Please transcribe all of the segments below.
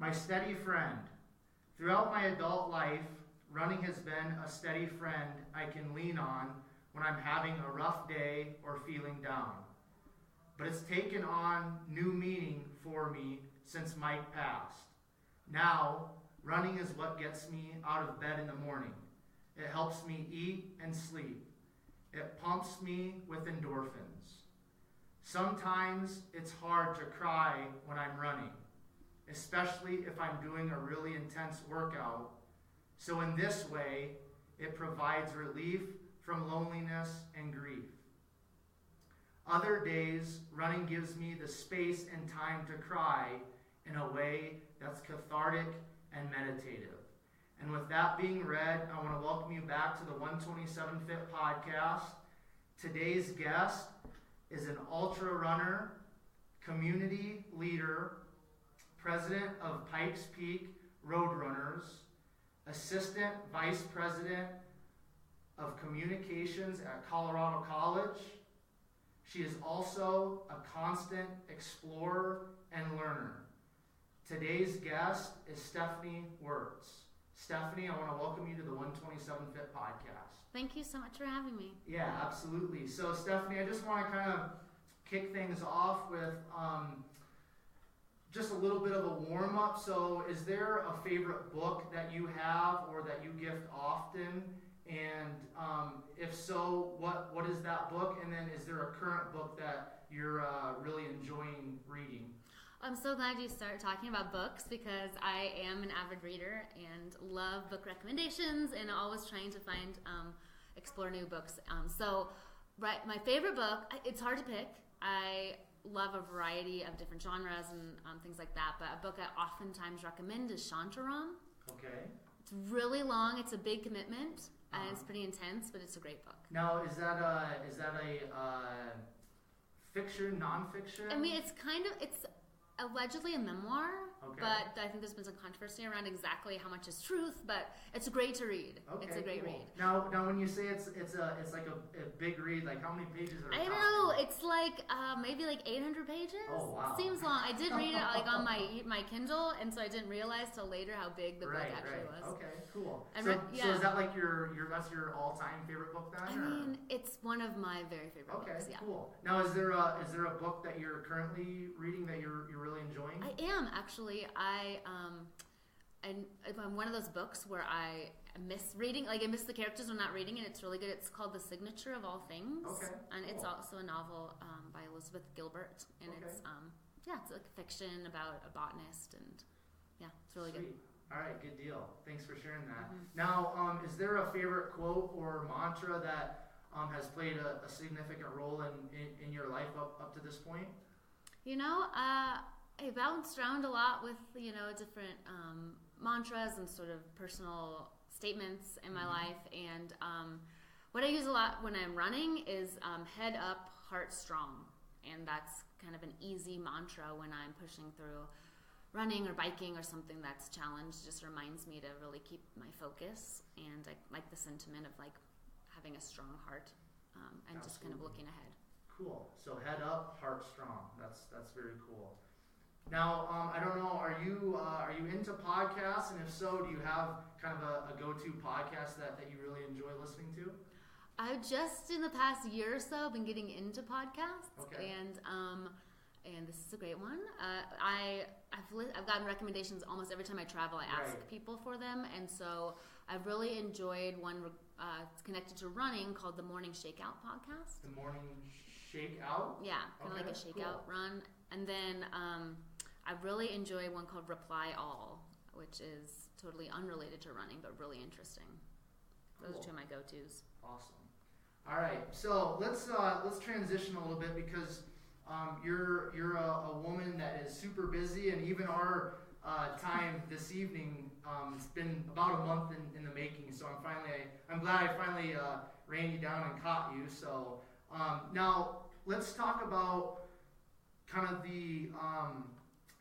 My steady friend. Throughout my adult life, running has been a steady friend I can lean on when I'm having a rough day or feeling down. But it's taken on new meaning for me since Mike passed. Now, running is what gets me out of bed in the morning. It helps me eat and sleep. It pumps me with endorphins. Sometimes it's hard to cry when I'm running, especially if I'm doing a really intense workout. So in this way, it provides relief from loneliness and grief. Other days, running gives me the space and time to cry in a way that's cathartic and meditative. And with that being read, I want to welcome you back to the 127 Fit podcast. Today's guest is an ultra runner, community leader, president of Pikes Peak Roadrunners, assistant vice president of communications at Colorado College. She is also a constant explorer and learner. Today's guest is Stephanie Wurtz. Stephanie, I want to welcome you to the 127 Fit podcast. Thank you so much for having me. Yeah, absolutely. So Stephanie, I just want to kind of kick things off with just a little bit of a warm-up. So is there a favorite book that you have or that you gift often? And if so, what is that book? And then is there a current book that you're really enjoying reading? I'm so glad you started talking about books because I am an avid reader and love book recommendations and always trying to find, explore new books. My favorite book, it's hard to pick. I love a variety of different genres and things like that, but a book I oftentimes recommend is Shantaram. Okay. It's really long. It's a big commitment. And it's pretty intense, but it's a great book. Now, is that a fiction, nonfiction? I mean, it's allegedly a memoir, okay. But I think there's been some controversy around exactly how much is truth, but it's great to read. Okay, it's a great read. Now when you say it's like a big read, like how many pages are I don't know, it's like maybe like 800 pages. Oh, wow. Seems long. I did read it like on my Kindle, and so I didn't realize till later how big the book actually was. Okay, cool. And so is that like that's your all-time favorite book then? I mean, it's one of my very favorite books. Okay, cool. Now is there a book that you're currently reading that you're really enjoying? I am actually. I'm one of those books where I miss reading, like I miss the characters when I'm not reading it. It's really good. It's called The Signature of All Things. Okay. And cool. It's also a novel by Elizabeth Gilbert, and okay. it's like fiction about a botanist, and it's really Sweet. good. All right, good deal. Thanks for sharing that. Mm-hmm. Now, is there a favorite quote or mantra that has played a significant role in your life up to this point? You know, I bounced around a lot with, different mantras and sort of personal statements in my life. And what I use a lot when I'm running is head up, heart strong. And that's kind of an easy mantra when I'm pushing through running or biking or something that's challenged. It just reminds me to really keep my focus. And I like the sentiment of like having a strong heart and just kind of looking ahead. Cool. So head up, heart strong. That's very cool. Now, I don't know, are you into podcasts? And if so, do you have kind of a go-to podcast that you really enjoy listening to? I've just in the past year or so been getting into podcasts. Okay. And this is a great one. I've gotten recommendations almost every time I travel. I ask people for them, and so I've really enjoyed one connected to running called the Morning Shakeout podcast. The Morning Shakeout? Yeah, kind of like a shakeout run. And then I really enjoy one called Reply All, which is totally unrelated to running, but really interesting. Those are two of my go-tos. Awesome. All right, so let's transition a little bit because you're a woman that is super busy, and even our time this evening, it's been about a month in the making. So I'm glad I finally ran you down and caught you. So now let's talk about kind of the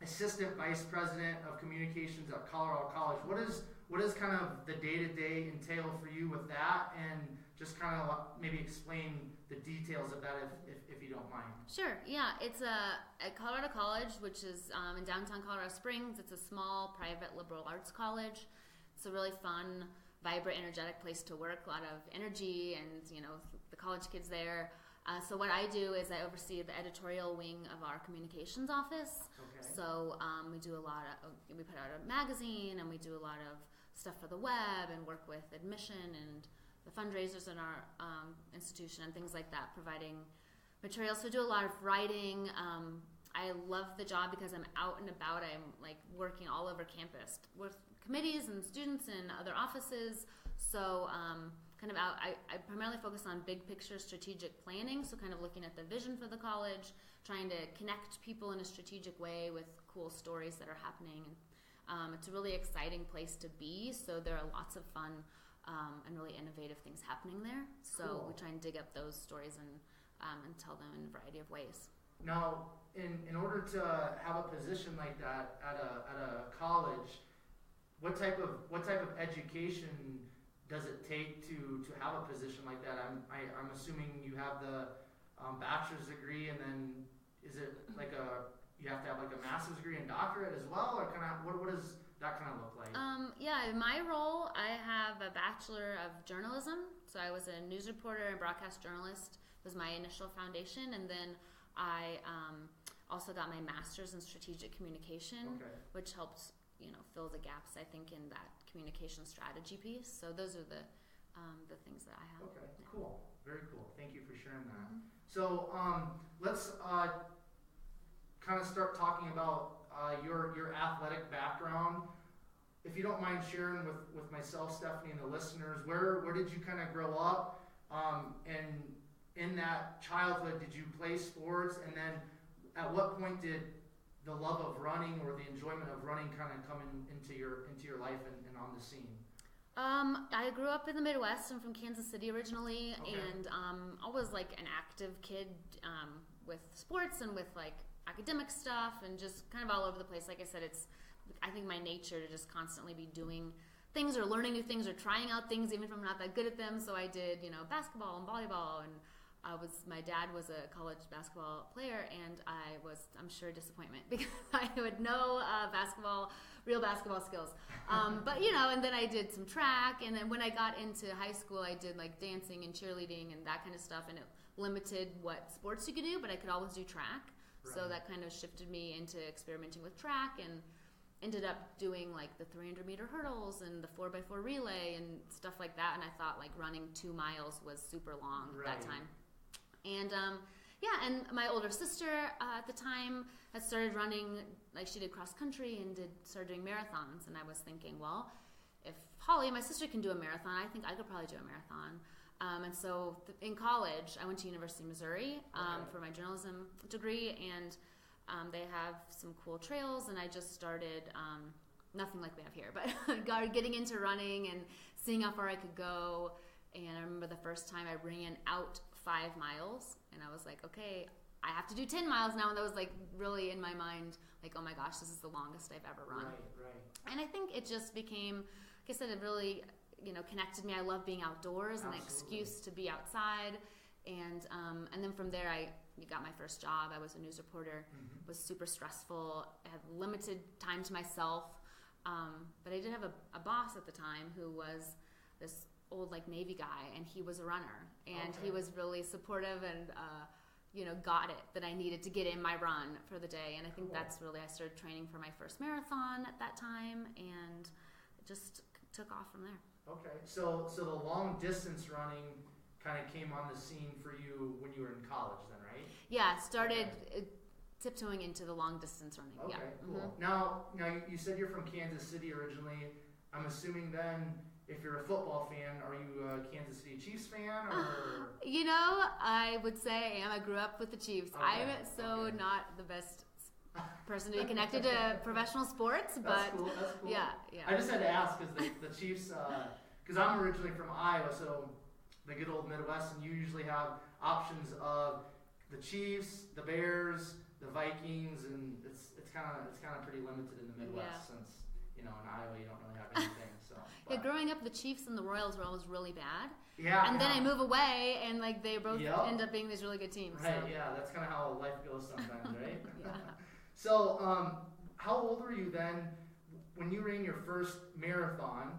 assistant vice president of communications at Colorado College. What is kind of the day-to-day entail for you with that, and just kind of maybe explain the details of that if you don't mind. Sure, yeah. It's at Colorado College, which is in downtown Colorado Springs. It's a small private liberal arts college. It's a really fun, vibrant, energetic place to work. A lot of energy and, the college kids there. So what I do is I oversee the editorial wing of our communications office. Okay. So we do we put out a magazine, and we do a lot of stuff for the web and work with admission and the fundraisers in our institution and things like that, providing materials. So I do a lot of writing. I love the job because I'm out and about. I'm like working all over campus with committees and students and other offices. So kind of out, I primarily focus on big picture strategic planning. So kind of looking at the vision for the college, trying to connect people in a strategic way with cool stories that are happening. It's a really exciting place to be. So there are lots of fun and really innovative things happening there. So Cool. we try and dig up those stories and tell them in a variety of ways. Now, in order to have a position like that at a college, what type of education does it take to have a position like that? I'm assuming you have the bachelor's degree, and then is it like you have to have like a master's degree and doctorate as well, or kind of what does that kind of look like? Yeah, in my role, I have a Bachelor of Journalism. So I was a news reporter and broadcast journalist, was my initial foundation. And then I also got my Master's in Strategic Communication, Okay. which helped, fill the gaps, I think, in that communication strategy piece. So those are the things that I have. Okay, Yeah. cool. Very cool. Thank you for sharing that. Mhm. So let's kind of start talking about your athletic background. If you don't mind sharing with myself, Stephanie, and the listeners, where did you kind of grow up? And in that childhood, did you play sports? And then at what point did the love of running or the enjoyment of running kind of come into your life and on the scene? I grew up in the Midwest. I'm from Kansas City originally, Okay. and always like an active kid with sports and with like academic stuff and just kind of all over the place. Like I said, it's I think my nature to just constantly be doing things or learning new things or trying out things even if I'm not that good at them. So I did, basketball and volleyball, and my dad was a college basketball player, and I'm sure disappointment because I had no real basketball skills. But and then I did some track, and then when I got into high school, I did like dancing and cheerleading and that kind of stuff, and it limited what sports you could do, but I could always do track. Right. So that kind of shifted me into experimenting with track, and ended up doing like the 300-meter hurdles and the 4x4 relay and stuff like that. And I thought like running 2 miles was super long Right. that time. And and my older sister at the time had started running, like she did cross country and started doing marathons. And I was thinking, well, if Holly, my sister, can do a marathon, I think I could probably do a marathon. And so in college, I went to University of Missouri for my journalism degree, and they have some cool trails, and I just started, nothing like we have here, but getting into running and seeing how far I could go. And I remember the first time I ran out 5 miles, and I was like, okay, I have to do 10 miles now. And that was like really in my mind, like, oh my gosh, this is the longest I've ever run. Right. And I think it just became, like I said, it really, connected me. I love being outdoors, Absolutely. an excuse to be outside. And then from there, I got my first job. I was a news reporter. Mm-hmm. It was super stressful. I had limited time to myself. But I did have a boss at the time who was this old like Navy guy, and he was a runner, and Okay. he was really supportive and got it that I needed to get in my run for the day. And I think Cool. that's really, I started training for my first marathon at that time, and it just took off from there. Okay, so the long distance running kind of came on the scene for you when you were in college then, right? Yeah, started tiptoeing into the long distance running. Okay, Yeah. cool. Mhm. Now you said you're from Kansas City originally. I'm assuming then, if you're a football fan, are you a Kansas City Chiefs fan, or? I would say I grew up with the Chiefs. Okay, I'm so okay. not the best person to be connected to professional sports, but That's cool. yeah. I just had to ask because the Chiefs, because I'm originally from Iowa, so the good old Midwest, and you usually have options of the Chiefs, the Bears, the Vikings, and it's kind of pretty limited in the Midwest since in Iowa you don't really have anything. So yeah, growing up, the Chiefs and the Royals were always really bad. Yeah. And then I move away, and like they both Yep. end up being these really good teams. Right. So. Yeah. That's kind of how life goes sometimes, right? Yeah. So, how old were you then when you ran your first marathon?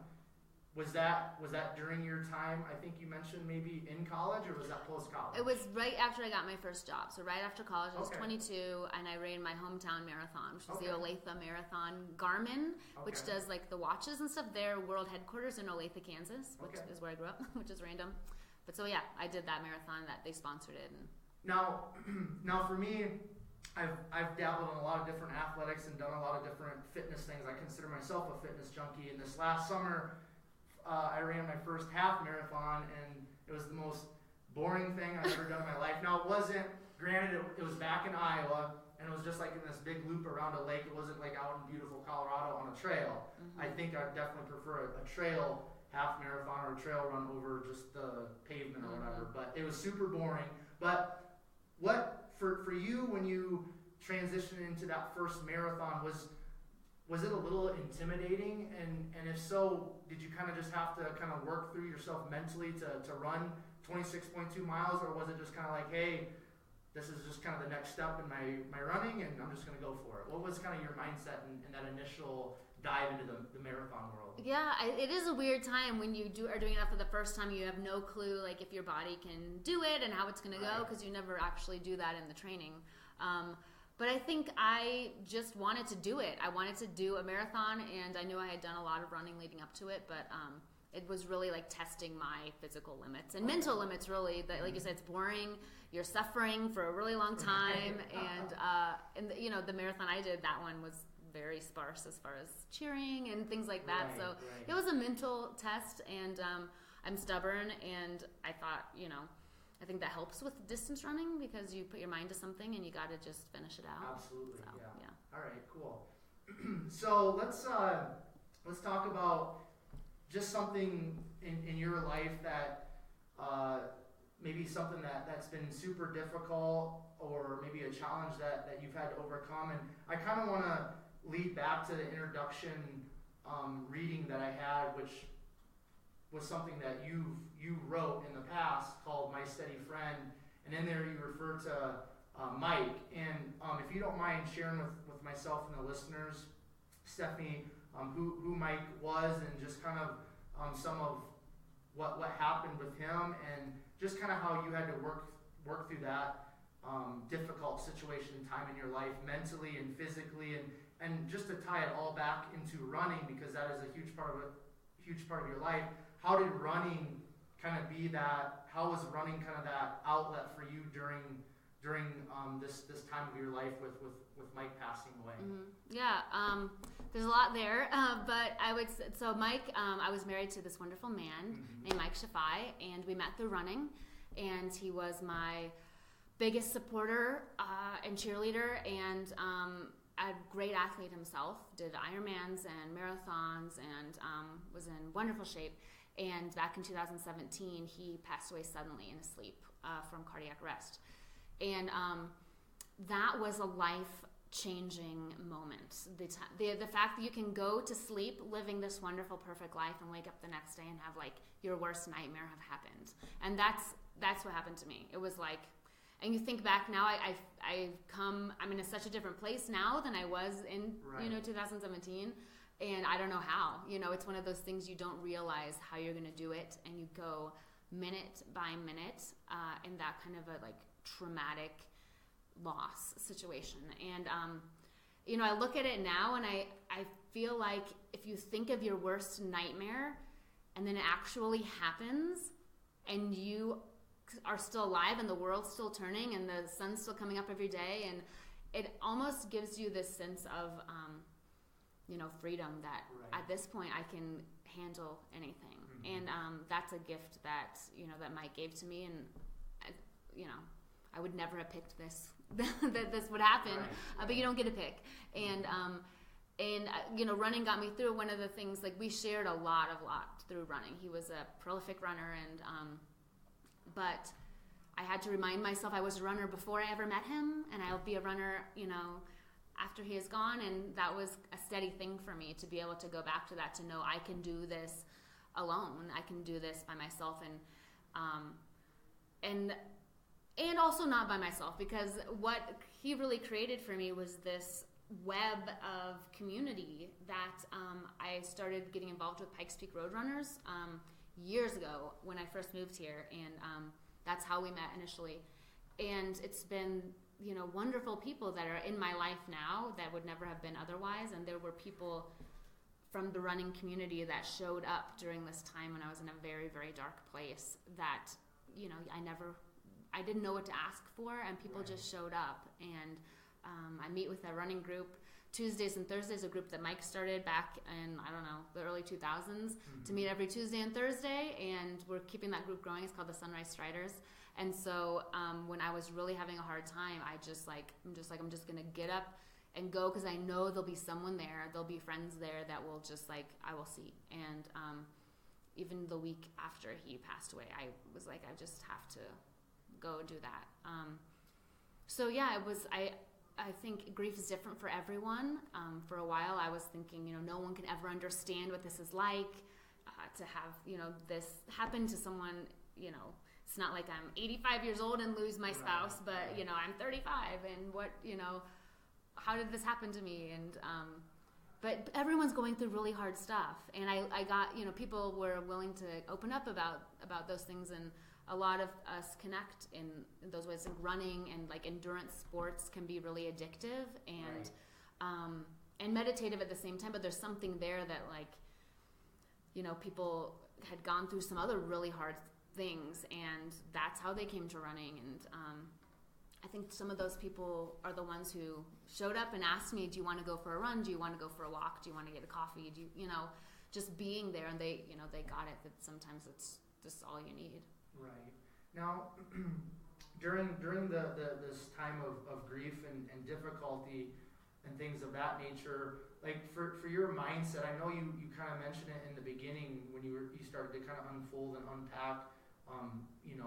Was that during your time? I think you mentioned maybe in college, or was that post college? It was right after I got my first job. So right after college, I was Okay. 22, and I ran my hometown marathon, which is Okay. the Olathe Marathon. Garmin, which Okay. does like the watches and stuff, their world headquarters in Olathe, Kansas, which Okay. is where I grew up, which is random. But so yeah, I did that marathon that they sponsored it. And Now for me, I've dabbled in a lot of different athletics and done a lot of different fitness things. I consider myself a fitness junkie. And this last summer, I ran my first half marathon, and it was the most boring thing I've ever done in my life. Now it wasn't. Granted, it was back in Iowa, and it was just like in this big loop around a lake. It wasn't like out in beautiful Colorado on a trail. Mhm. I think I'd definitely prefer a trail half marathon or a trail run over just the pavement or whatever. But it was super boring. But what for you when you transitioned into that first marathon was it a little intimidating? And if so, did you kind of just have to kind of work through yourself mentally to run 26.2 miles, or was it just kind of like, hey, this is just kind of the next step in my running, and I'm just going to go for it? What was kind of your mindset in that initial dive into the marathon world? Yeah, it is a weird time when you are doing that for the first time. You have no clue like if your body can do it and how it's going to go, because you never actually do that in the training. But I think I just wanted to do it. I wanted to do a marathon, and I knew I had done a lot of running leading up to it, but it was really like testing my physical limits and mental limits, really. That, like you said, it's boring. You're suffering for a really long time, and the marathon I did, that one was very sparse as far as cheering and things like that. So it was a mental test, and I'm stubborn, and I thought, I think that helps with distance running because you put your mind to something and you got to just finish it out. Absolutely. So, yeah. All right. Cool. So let's talk about just something in your life that maybe something that's been super difficult, or maybe a challenge that you've had to overcome. And I kind of want to lead back to the introduction reading that I had, which was something that you wrote in the past called My Steady Friend, and in there you refer to Mike. And if you don't mind sharing with myself and the listeners, Stephanie, who Mike was, and just kind of some of what happened with him, and just kind of how you had to work through that difficult situation time in your life, mentally and physically, and just to tie it all back into running, because that is a huge part of your life. How did running kind of be that? How was running kind of that outlet for you during this time of your life with Mike passing away? Mm-hmm. Yeah, there's a lot there, but I would say, so Mike, I was married to this wonderful man named Mike Shafai, and we met through running, and he was my biggest supporter and cheerleader, and a great athlete himself, did Ironmans and marathons, and was in wonderful shape. And back in 2017, he passed away suddenly in his sleep from cardiac arrest. And that was a life-changing moment. The fact that you can go to sleep living this wonderful, perfect life and wake up the next day and have like your worst nightmare have happened. And that's what happened to me. It was like, and you think back now, I'm in such a different place now than I was in 2017. And I don't know how. It's one of those things you don't realize how you're going to do it, and you go minute by minute in that kind of a like traumatic loss situation. And I look at it now, and I feel like if you think of your worst nightmare, and then it actually happens, and you are still alive, and the world's still turning, and the sun's still coming up every day, and it almost gives you this sense of freedom that at this point I can handle anything. And that's a gift that that Mike gave to me, and I would never have picked this that this would happen, but you don't get to pick. And running got me through. One of the things, like, we shared a lot through running. He was a prolific runner, and but I had to remind myself I was a runner before I ever met him, and I'll be a runner after he is gone, and that was a steady thing for me to be able to go back to that, to know I can do this alone, I can do this by myself, and also not by myself, because what he really created for me was this web of community that I started getting involved with Pikes Peak Roadrunners years ago when I first moved here, and that's how we met initially. And it's been, wonderful people that are in my life now that would never have been otherwise. And there were people from the running community that showed up during this time when I was in a very, very dark place that, I didn't know what to ask for, and people just showed up. And I meet with a running group Tuesdays and Thursdays, a group that Mike started back in, the early 2000s, to meet every Tuesday and Thursday, and we're keeping that group growing. It's called the Sunrise Striders. And so when I was really having a hard time, I'm just going to get up and go, because I know there'll be someone there, there'll be friends there that will just I will see. And even the week after he passed away, I was like, I just have to go do that. So yeah, I think grief is different for everyone. For a while I was thinking, no one can ever understand what this is like, to have, this happen to someone, it's not like I'm 85 years old and lose my spouse, but, I'm 35 and what, how did this happen to me? And, but everyone's going through really hard stuff. And I got, people were willing to open up about those things, and a lot of us connect in those ways. Like running and endurance sports can be really addictive and meditative at the same time, but there's something there that people had gone through some other really hard things, and that's how they came to running. And I think some of those people are the ones who showed up and asked me, do you want to go for a run? Do you want to go for a walk? Do you want to get a coffee? Do you, just being there, and they got it, that sometimes it's just all you need. Right. Now, during this time of grief and difficulty and things of that nature, for your mindset, I know you kind of mentioned it in the beginning when you started to kind of unfold and unpack,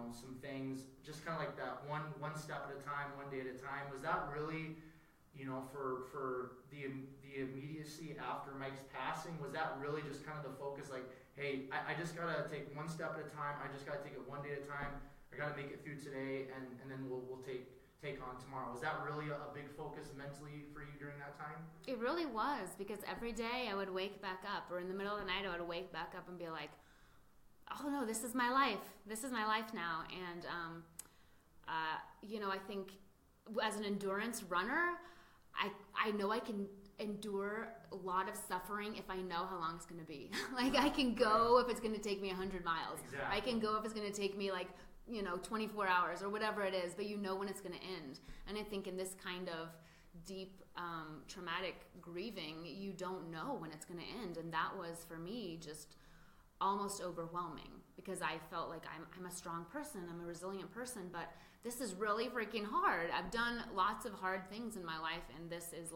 some things, just kind of like that one step at a time, one day at a time. Was that really, for the immediacy after Mike's passing, was that really just kind of the focus, hey, I just got to take one step at a time. I just got to take it one day at a time. I got to make it through today, and then we'll take on tomorrow. Was that really a big focus mentally for you during that time? It really was, because every day I would wake back up, or in the middle of the night I would wake back up and be like, oh no, this is my life. This is my life now. And, I think as an endurance runner, I know I can endure a lot of suffering if I know how long it's going to be. I can go if it's going to take me 100 miles. Exactly. I can go if it's going to take me 24 hours or whatever it is, but when it's going to end. And I think in this kind of deep traumatic grieving, you don't know when it's going to end. And that was, for me, just almost overwhelming, because I felt like I'm a strong person, I'm a resilient person, but this is really freaking hard. I've done lots of hard things in my life, and this is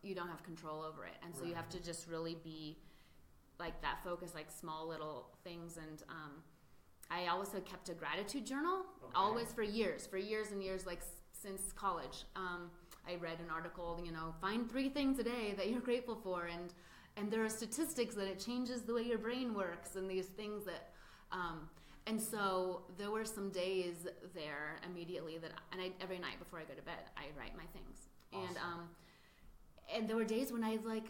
you don't have control over it. And so you have to just really be that focus, small little things. And I also kept a gratitude journal, always for years and years, since college. I read an article, find 3 things a day that you're grateful for, and there are statistics that it changes the way your brain works, and these things that, and so there were some days there immediately that, and every night before I go to bed, I write my things. Awesome. And there were days when I was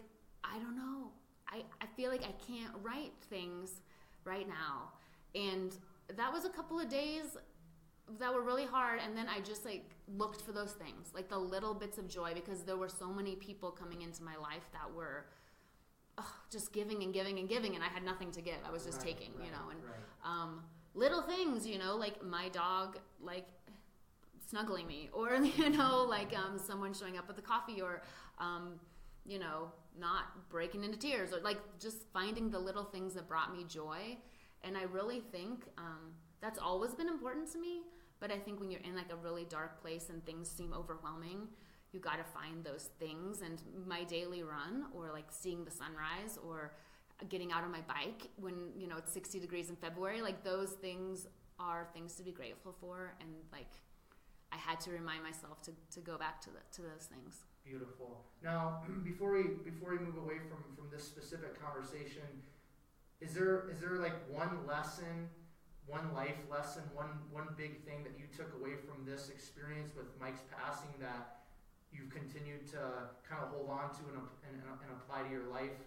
I don't know, I feel like I can't write things right now. And that was a couple of days that were really hard, and then I just looked for those things, the little bits of joy, because there were so many people coming into my life that were just giving and giving and giving, and I had nothing to give. I was just taking, little things, my dog snuggling me, or someone showing up with the coffee, or not breaking into tears, or just finding the little things that brought me joy. And I really think that's always been important to me. But I think when you're in a really dark place and things seem overwhelming, you got to find those things. And my daily run, or seeing the sunrise, or getting out on my bike when it's 60 degrees in February, those things are things to be grateful for. And I had to remind myself to go back to those things. Beautiful. Now, before we move away from this specific conversation, is there like one lesson, one life lesson, one big thing that you took away from this experience with Mike's passing that you've continued to kind of hold on to and apply to your life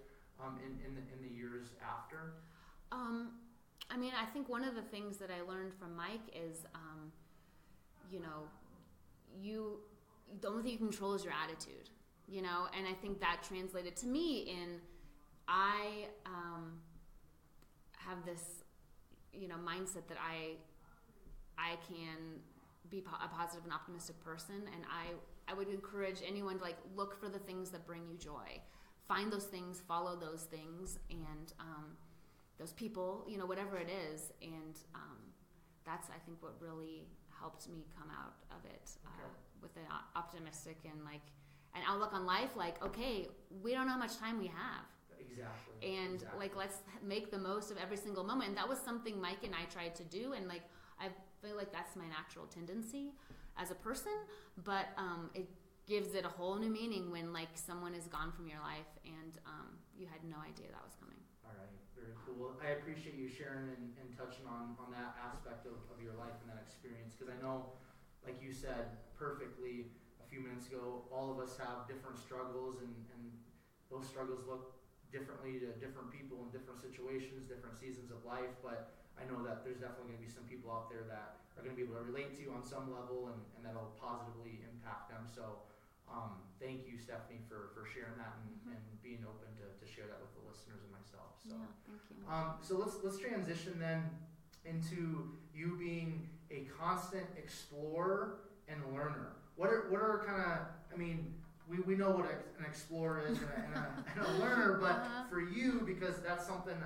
in the years after? I mean, I think one of the things that I learned from Mike is, the only thing you control is your attitude, and I think that translated to me in, I have this, mindset that I can be a positive and optimistic person, and I would encourage anyone to look for the things that bring you joy, find those things, follow those things, and those people, whatever it is, and that's, I think, what really helped me come out of it with an optimistic and an outlook on life. Okay, we don't know how much time we have. Exactly. And let's make the most of every single moment. And that was something Mike and I tried to do. And I feel like that's my natural tendency as a person. But it gives it a whole new meaning when someone is gone from your life and you had no idea that was coming. All right, very cool. Well, I appreciate you sharing and touching on that aspect of your life and that experience, because I know, like you said perfectly a few minutes ago, all of us have different struggles, and those struggles look differently to different people in different situations, different seasons of life, but I know that there's definitely going to be some people out there that are going to be able to relate to you on some level, and that'll positively impact them. So thank you, Stephanie, for sharing that and being open to share that with the listeners and myself. So, yeah, thank you. So let's transition then into you being a constant explorer and learner. What are kind of, I mean, we know what an explorer is and a learner, but for you, because that's something,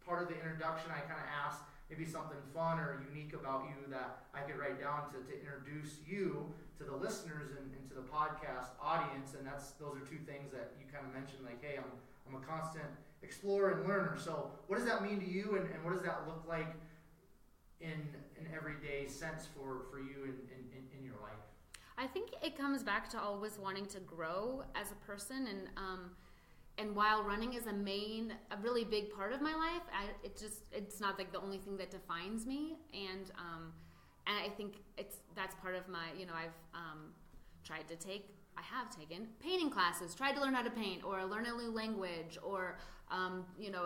part of the introduction, I kind of asked maybe something fun or unique about you that I could write down to introduce you to the listeners and to the podcast audience, and those are two things that you kind of mentioned, hey, I'm a constant explorer and learner. So what does that mean to you, and what does that look like in an everyday sense for you in your life? I think it comes back to always wanting to grow as a person, and while running is a really big part of my life, it's not the only thing that defines me, and I think that's part of my, I have taken painting classes, tried to learn how to paint or learn a new language or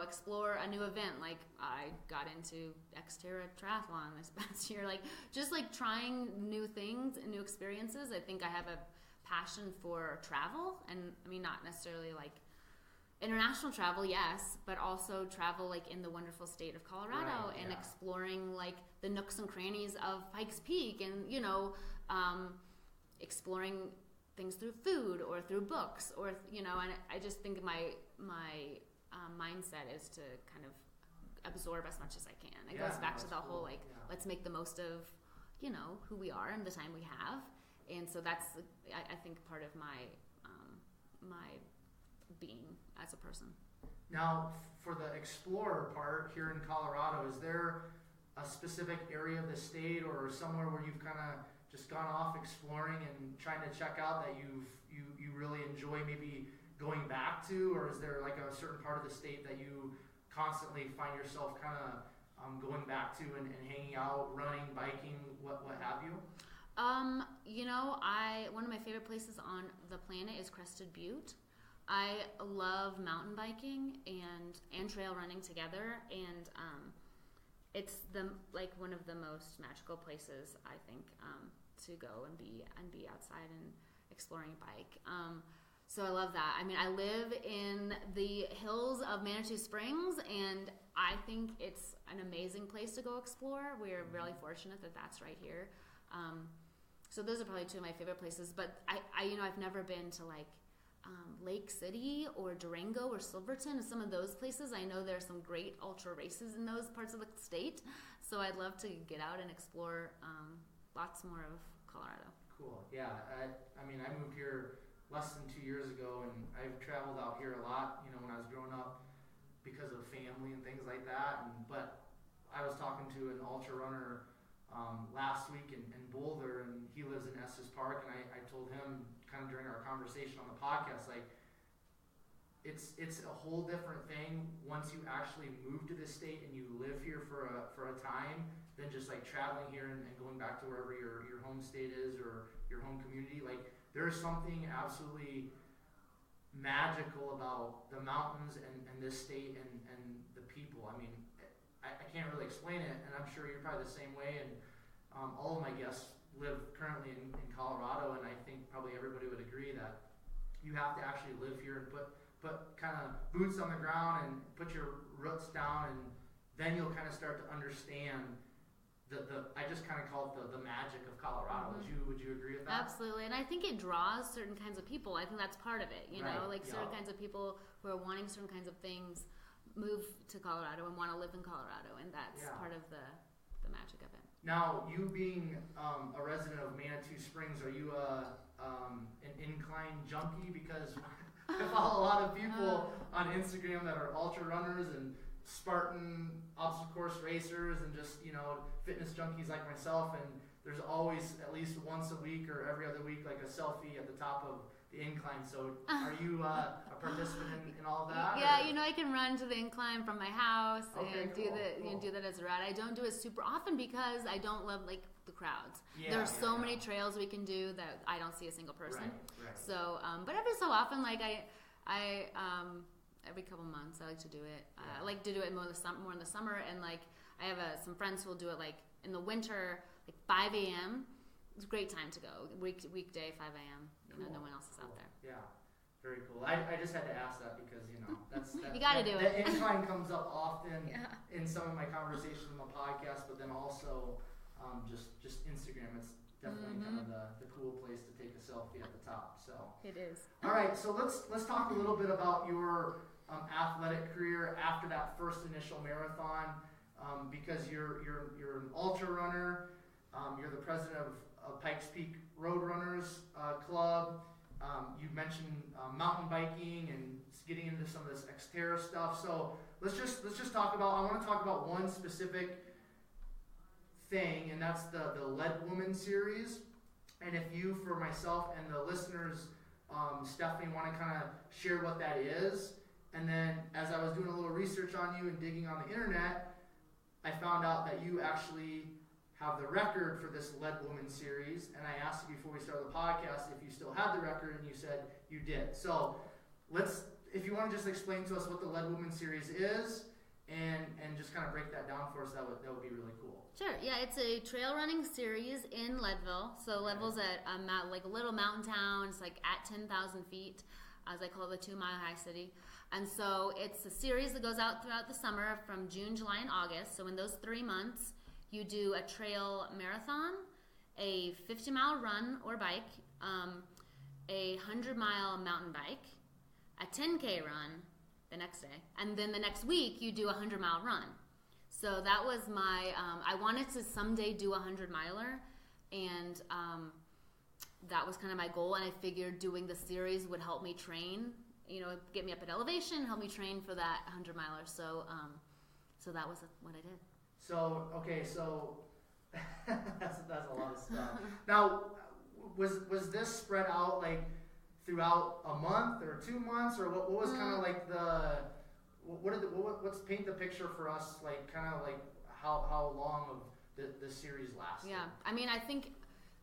explore a new event. I got into Xterra triathlon this past year, just trying new things and new experiences. I think I have a passion for travel, and I mean, not necessarily international travel, yes, but also travel in the wonderful state of Colorado, and exploring the nooks and crannies of Pikes Peak, and exploring things through food or through books, or and I just think my mindset is to kind of absorb as much as I can. It goes back to the whole let's make the most of who we are and the time we have, and so that's I think part of my my being as a person. Now, for the explorer part here in Colorado, is there a specific area of the state or somewhere where you've kind of just gone off exploring and trying to check out that you really enjoy maybe going back to, or is there a certain part of the state that you constantly find yourself kind of going back to and hanging out, running, biking, what have you? One of my favorite places on the planet is Crested Butte. I love mountain biking and trail running together, and it's one of the most magical places, I think, to go and be outside and exploring a bike. So I love that. I mean, I live in the hills of Manitou Springs, and I think it's an amazing place to go explore. We're really fortunate that that's right here. So those are probably two of my favorite places. But I've never been to Lake City or Durango or Silverton, and some of those places. I know there's some great ultra races in those parts of the state, so I'd love to get out and explore lots more of Colorado. Cool. Yeah. I mean, I moved here less than 2 years ago, and I've traveled out here a lot, when I was growing up, because of family and things like that. But I was talking to an ultra runner last week in Boulder, and he lives in Estes Park, and I told him kind of during our conversation on the podcast, like, it's a whole different thing once you actually move to this state and you live here for a time than just like traveling here and going back to wherever your home state is or your home community. Like, there's something absolutely magical about the mountains and this state and the people. I mean, I can't really explain it, and I'm sure you're probably the same way, and all of my guests live currently in Colorado, and I think probably everybody would agree that you have to actually live here and put kind of boots on the ground and put your roots down, and then you'll kind of start to understand I just kind of call it the magic of Colorado. Mm-hmm. Would you agree with that? Absolutely, and I think it draws certain kinds of people. I think that's part of it, you know, like certain kinds of people who are wanting certain kinds of things move to Colorado and want to live in Colorado, and that's part of the magic of it. Now, you being a resident of Manitou Springs, are you an incline junkie? Because I follow a lot of people on Instagram that are ultra runners and Spartan obstacle course racers and just, you know, fitness junkies like myself, and there's always at least once a week or every other week like a selfie at the top of the incline. So are you a participant in all of that? Yeah, or? You know, I can run to the incline from my house and cool. do that as a ride. I don't do it super often because I don't love like the crowds. There are so many trails we can do that I don't see a single person. Right. So, but every so often, like I every couple months I like to do it. I like to do it more in the summer, and like I have some friends who will do it like in the winter, like 5 a.m. It's a great time to go. Weekday, 5 a.m. You know, no one else is out there. Yeah, very cool. I just had to ask that because, you know, you got to do it. The incline comes up often in some of my conversations on the podcast, but then also just Instagram. It's definitely kind of the cool place to take a selfie at the top. So it is. All right, so let's talk a little bit about your athletic career after that first initial marathon, because you're an ultra runner. You're the president of Pikes Peak Road Runners Club. You mentioned mountain biking and getting into some of this Xterra stuff. So let's just talk about. I want to talk about one specific thing, and that's the Lead Woman series. And if you, for myself and the listeners, Stephanie, want to kind of share what that is. And then as I was doing a little research on you and digging on the internet, I found out that you actually have the record for this Lead Woman series. And I asked you before we started the podcast if you still had the record, and you said you did. So if you want to just explain to us what the Lead Woman series is, and just kind of break that down for us, that would be really cool. Sure. Yeah, it's a trail running series in Leadville. So Leadville's at like a little mountain town. It's like at 10,000 feet, as I call the 2 Mile High City. And so it's a series that goes out throughout the summer from June, July, and August. So in those 3 months, you do a trail marathon, a 50-mile run or bike, a 100-mile mountain bike, a 10K run the next day, and then the next week you do a 100-mile run. So that was my, I wanted to someday do a 100-miler, and that was kind of my goal, and I figured doing the series would help me train, you know, get me up at elevation, help me train for that 100-miler. So that was what I did. So, okay, so that's a lot of stuff. Now, was this spread out like throughout a month or 2 months, or what was kind of like let's paint the picture for us, like kind of like how long of the series lasted? Yeah, I mean, I think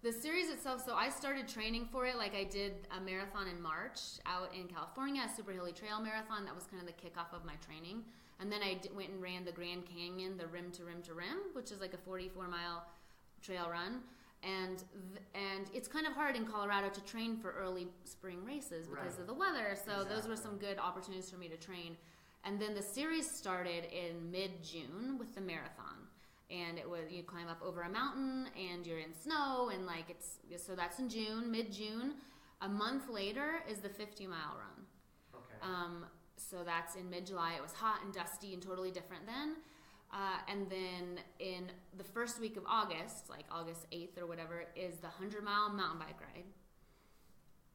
the series itself, so I started training for it, like I did a marathon in March out in California, a Super Hilly Trail Marathon. That was kind of the kickoff of my training. And then I went and ran the Grand Canyon, the rim to rim to rim, which is like a 44-mile trail run. And it's kind of hard in Colorado to train for early spring races because of the weather. So those were some good opportunities for me to train. And then the series started in mid-June with the marathon. And it was, you climb up over a mountain and you're in snow, and like so that's in June, mid-June. A month later is the 50-mile run. Okay. So that's in mid-July. It was hot and dusty and totally different then. And then in the first week of August, like August 8th or whatever, is the 100-mile mountain bike ride.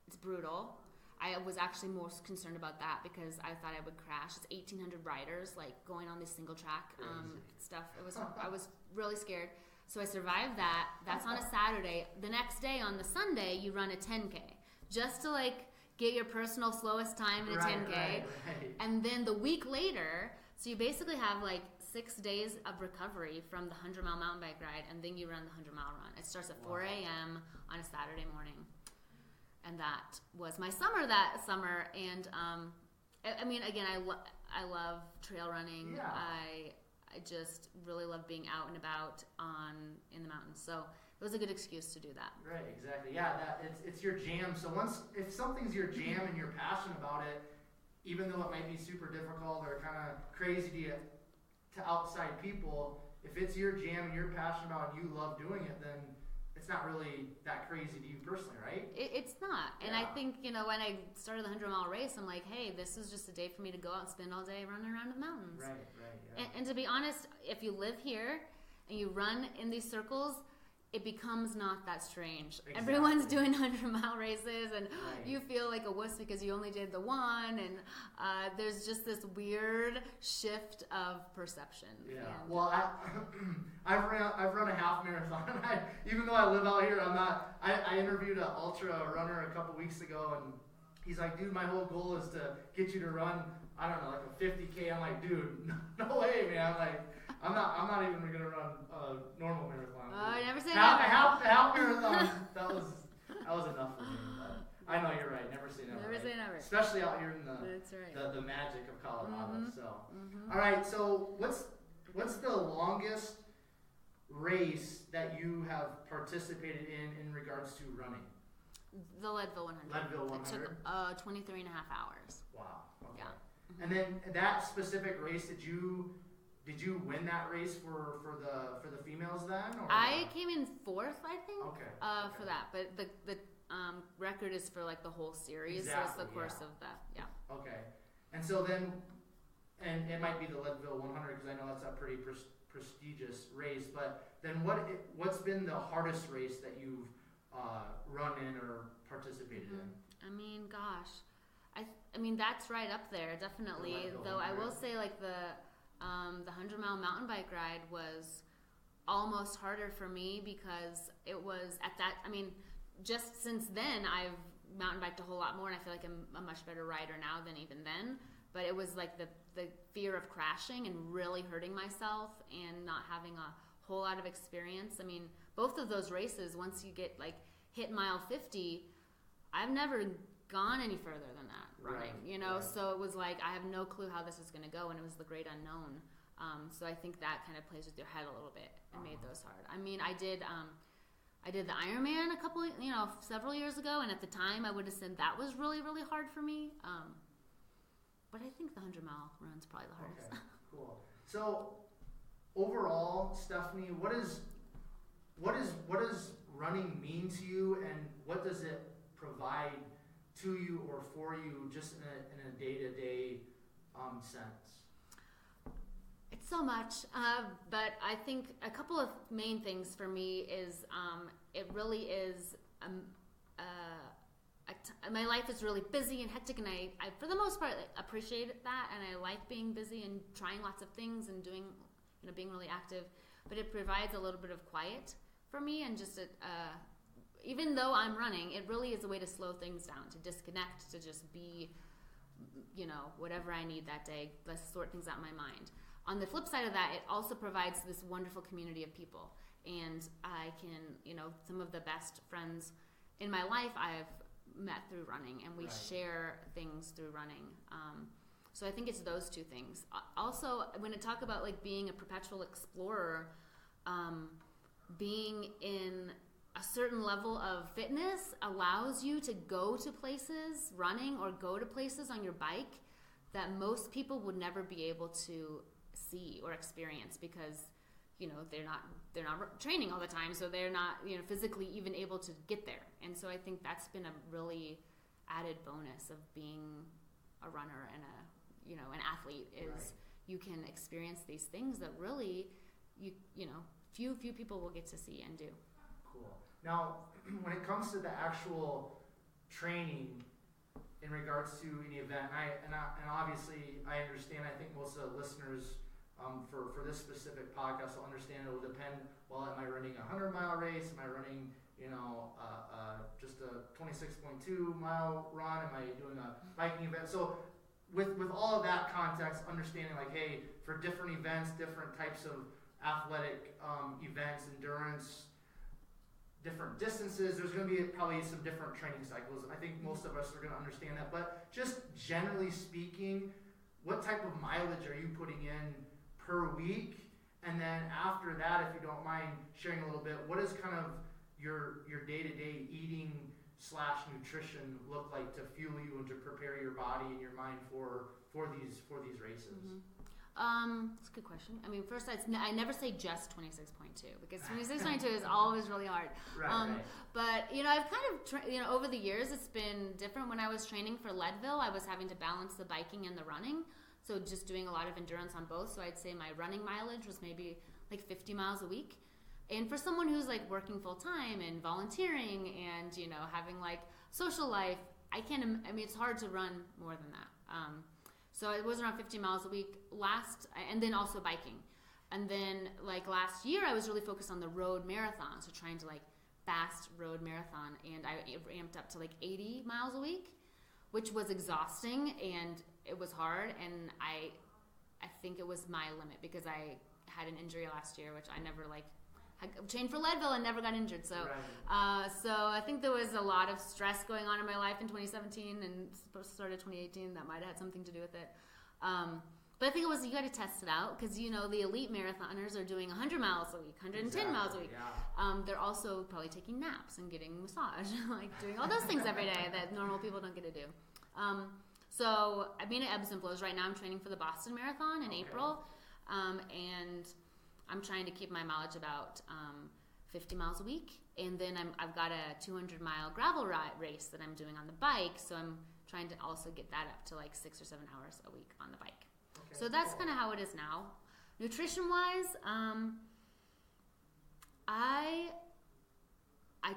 It's brutal. I was actually most concerned about that because I thought I would crash. It's 1,800 riders, like going on this single track stuff. I was really scared. So I survived that. That's on a Saturday. The next day, on the Sunday, you run a 10K. Just to like get your personal slowest time in a 10K. Right. And then the week later, so you basically have like 6 days of recovery from the 100-mile mountain bike ride, and then you run the 100-mile run. It starts at 4 a.m. on a Saturday morning. And that was my summer that summer. And I mean, again, I love trail running. Yeah. I just really love being out and about in the mountains. So it was a good excuse to do that. Right, exactly. Yeah, it's your jam. So if something's your jam and you're passionate about it, even though it might be super difficult or kind of crazy to outside people, if it's your jam and you're passionate about it and you love doing it, then it's not really that crazy to you personally, right? It's not. And I think, when I started the 100-mile race, I'm like, hey, this is just a day for me to go out and spend all day running around the mountains. Right, yeah. And to be honest, if you live here and you run in these circles, it becomes not that strange. Exactly. Everyone's doing 100-mile races, and you feel like a wuss because you only did the one, and there's just this weird shift of perception. Yeah. Well, I've run a half marathon. Even though I live out here, I'm not. I interviewed an ultra runner a couple weeks ago, and he's like, "Dude, my whole goal is to get you to run, I don't know, like a 50K." I'm like, "Dude, no way, man!" Like, I'm not even gonna run a normal marathon. I never say half never. Half marathon. that was enough for me. But I know you're right. Never say never. Never say never. Especially out here in That's right. the magic of Colorado. Mm-hmm. So, mm-hmm. All right. So what's the longest race that you have participated in regards to running? The Leadville 100. Leadville 100. It took 23 and a half hours. Wow. Okay. Yeah. Mm-hmm. And then that specific race, did you win that race for the females then? Or? I came in 4th, I think. Okay. For that, but the record is for like the whole series, exactly, so it's the course of that. Yeah. Okay. And so then, and it might be the Leadville 100 because I know that's a pretty prestigious race. But then what's been the hardest race that you've run in or participated in? I mean, gosh, I mean that's right up there, definitely. Though I will say, like the 100-mile mountain bike ride was almost harder for me because it was at that. I mean, just since then I've mountain biked a whole lot more, and I feel like I'm a much better rider now than even then. But it was like the fear of crashing and really hurting myself and not having a whole lot of experience. I mean, both of those races, once you get like hit mile 50, I've never gone any further than that running, right. So it was like I have no clue how this is going to go, and it was the great unknown. So I think that kind of plays with your head a little bit and made those hard. I mean, I did the Ironman several years ago, and at the time I would have said that was really, really hard for me. But I think the 100-mile run's probably the hardest. Okay, cool. So overall, Stephanie, what does running mean to you, and what does it provide to you or for you just in a day-to-day sense? It's so much, but I think a couple of main things for me is it really is my life is really busy and hectic, and I for the most part appreciate that, and I like being busy and trying lots of things and doing, being really active, but it provides a little bit of quiet for me, and just even though I'm running, it really is a way to slow things down, to disconnect, to just be, whatever I need that day. Let's sort things out in my mind. On the flip side of that, it also provides this wonderful community of people, and I can, some of the best friends in my life I've met through running, and we share things through running. So I think it's those two things. Also, when I talk about like being a perpetual explorer, being in a certain level of fitness allows you to go to places running or go to places on your bike that most people would never be able to see or experience because they're not training all the time, so they're not physically even able to get there. And so I think that's been a really added bonus of being a runner and an athlete is you can experience these things that really few people will get to see and do. Cool. Now, when it comes to the actual training in regards to any event, and obviously I understand, I think most of the listeners For this specific podcast, I'll understand it will depend, well, am I running a 100-mile race? Am I running, just a 26.2 mile run? Am I doing a biking event? So with all of that context, understanding like, hey, for different events, different types of athletic events, endurance, different distances, there's going to be probably some different training cycles. I think most of us are going to understand that. But just generally speaking, what type of mileage are you putting in per week? And then after that, if you don't mind sharing a little bit, what is kind of your day-to-day eating / nutrition look like to fuel you and to prepare your body and your mind for these races? That's a good question. I mean, first, I never say just 26.2 because 26.2 is always really hard. Right. But, I've kind of, over the years, it's been different. When I was training for Leadville, I was having to balance the biking and the running. So just doing a lot of endurance on both. So I'd say my running mileage was maybe like 50 miles a week. And for someone who's like working full time and volunteering and, having like social life, it's hard to run more than that. So it was around 50 miles a week and then also biking. And then like last year, I was really focused on the road marathon. So trying to like fast road marathon. And I ramped up to like 80 miles a week, which was exhausting and it was hard. And I think it was my limit because I had an injury last year, which I never I trained for Leadville and never got injured. So, so I think there was a lot of stress going on in my life in 2017 and started 2018. That might have had something to do with it. But I think it was, you got to test it out because, the elite marathoners are doing 100 miles a week, 110 miles a week. Yeah. They're also probably taking naps and getting massage, doing all those things every day that normal people don't get to do. So, it ebbs and flows. Right now I'm training for the Boston Marathon in April. And I'm trying to keep my mileage about 50 miles a week. And then I've got a 200-mile gravel race that I'm doing on the bike. So I'm trying to also get that up to like 6 or 7 hours a week on the bike. Okay, so that's kind of how it is now. Nutrition-wise, I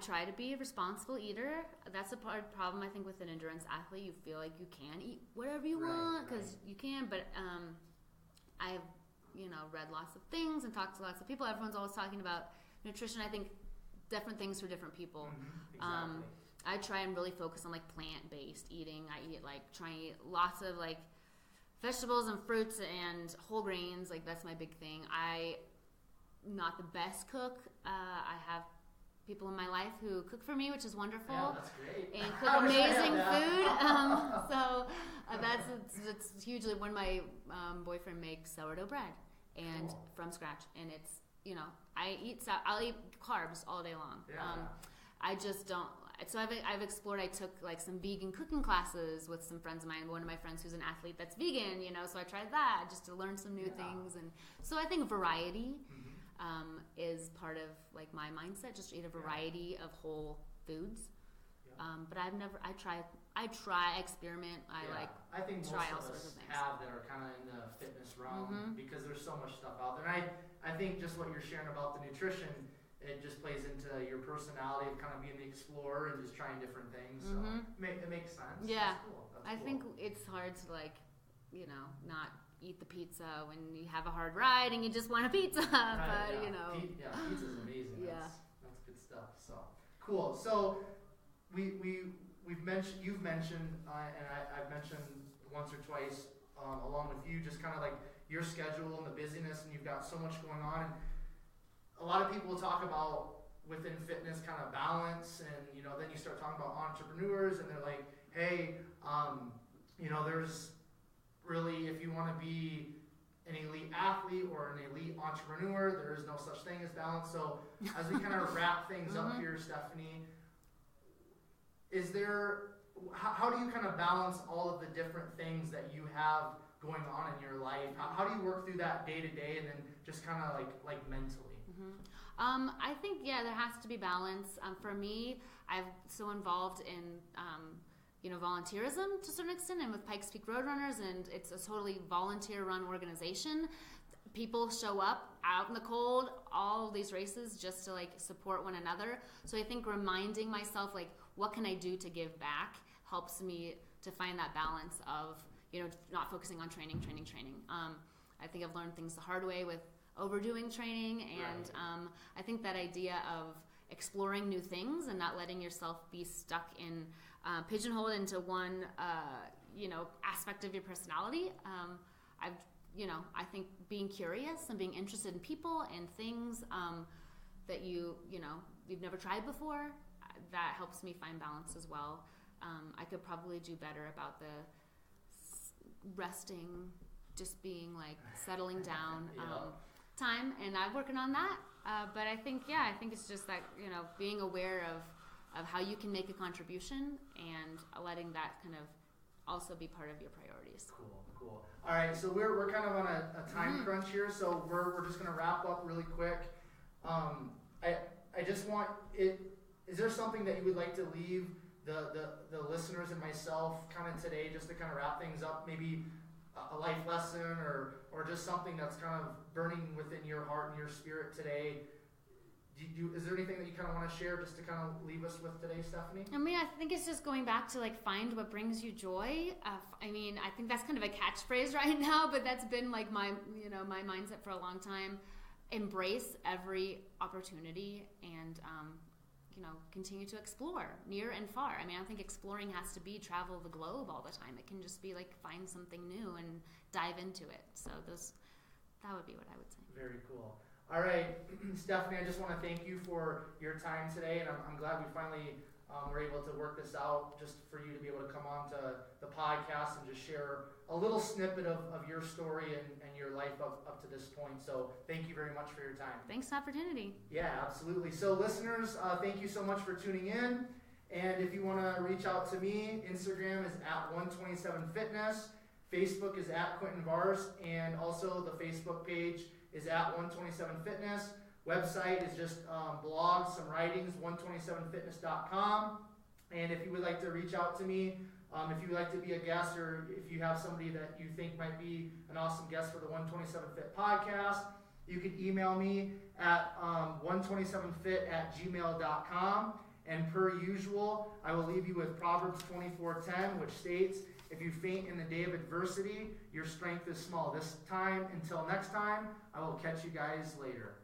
try to be a responsible eater. That's a problem, I think, with an endurance athlete. You feel like you can eat whatever you want because you can. But I've read lots of things and talked to lots of people. Everyone's always talking about nutrition. I think different things for different people. Exactly. I try and really focus on like plant-based eating. I eat try and eat lots of like vegetables and fruits and whole grains. Like that's my big thing. I'm not the best cook. I have people in my life who cook for me, which is wonderful. Yeah, that's great. And cook amazing food. That's hugely when my boyfriend makes sourdough bread and from scratch, and it's I'll eat carbs all day long. Yeah. I just don't. So I've explored. I took like some vegan cooking classes with some friends of mine. One of my friends who's an athlete that's vegan, so I tried that just to learn some new things. And so I think variety is part of like my mindset. Just eat a variety of whole foods. But I try, experiment. I think most of us have that are kind of in the fitness realm because there's so much stuff out there. And I think just what you're sharing about the nutrition, it just plays into your personality of kind of being the explorer and just trying different things. So it makes sense. Yeah. That's cool. I think it's hard to not eat the pizza when you have a hard ride and you just want a pizza. Pizza's amazing. Yeah. That's good stuff. So cool. So you've mentioned, and I've mentioned once or twice along with you, just kind of like your schedule and the busyness, and you've got so much going on. And a lot of people talk about within fitness kind of balance, and then you start talking about entrepreneurs, and they're like, hey, there's really, if you want to be an elite athlete or an elite entrepreneur, there is no such thing as balance. So as we kind of wrap things up here, Stephanie, how do you kind of balance all of the different things that you have going on in your life? How do you work through that day to day, and then just kind of like mentally? I think there has to be balance. For me, I'm so involved in volunteerism to a certain extent, and with Pikes Peak Roadrunners, and it's a totally volunteer-run organization. People show up out in the cold, all these races, just to support one another. So I think reminding myself what can I do to give back helps me to find that balance of not focusing on training. I think I've learned things the hard way with overdoing training, and I think that idea of exploring new things and not letting yourself be stuck in pigeonholed into one aspect of your personality. I think being curious and being interested in people and things that you've never tried before, that helps me find balance as well. I could probably do better about the resting, just being like settling down time, and I'm working on that. But I think it's just that, being aware of how you can make a contribution and letting that kind of also be part of your priorities. Cool. All right, so we're kind of on a time crunch here, so we're just going to wrap up really quick. I just want it. Is there something that you would like to leave the listeners and myself kind of today, just to kind of wrap things up? Maybe a life lesson or just something that's kind of burning within your heart and your spirit today. Is there anything that you kind of want to share just to kind of leave us with today, Stephanie? I mean, I think it's just going back to like find what brings you joy. I think that's kind of a catchphrase right now, but that's been like my mindset for a long time. Embrace every opportunity and continue to explore near and far. I mean, I don't think exploring has to be travel the globe all the time. It can just be like find something new and dive into it. So that would be what I would say. Very cool. All right, Stephanie, I just want to thank you for your time today, and I'm glad we finally were able to work this out just for you to be able to come on to the podcast and just share a little snippet of your story and your life up to this point. So thank you very much for your time. Thanks for the opportunity. Yeah, absolutely. So listeners, thank you so much for tuning in. And if you want to reach out to me, Instagram is @127fitness, Facebook is @QuentinVars, and also the Facebook page is @127fitness. Website is just blogs, some writings, 127fitness.com. And if you would like to reach out to me, if you would like to be a guest, or if you have somebody that you think might be an awesome guest for the 127fit podcast, you can email me at 127fit@gmail.com. And per usual, I will leave you with Proverbs 24:10, which states, "If you faint in the day of adversity, your strength is small." This time, until next time, I will catch you guys later.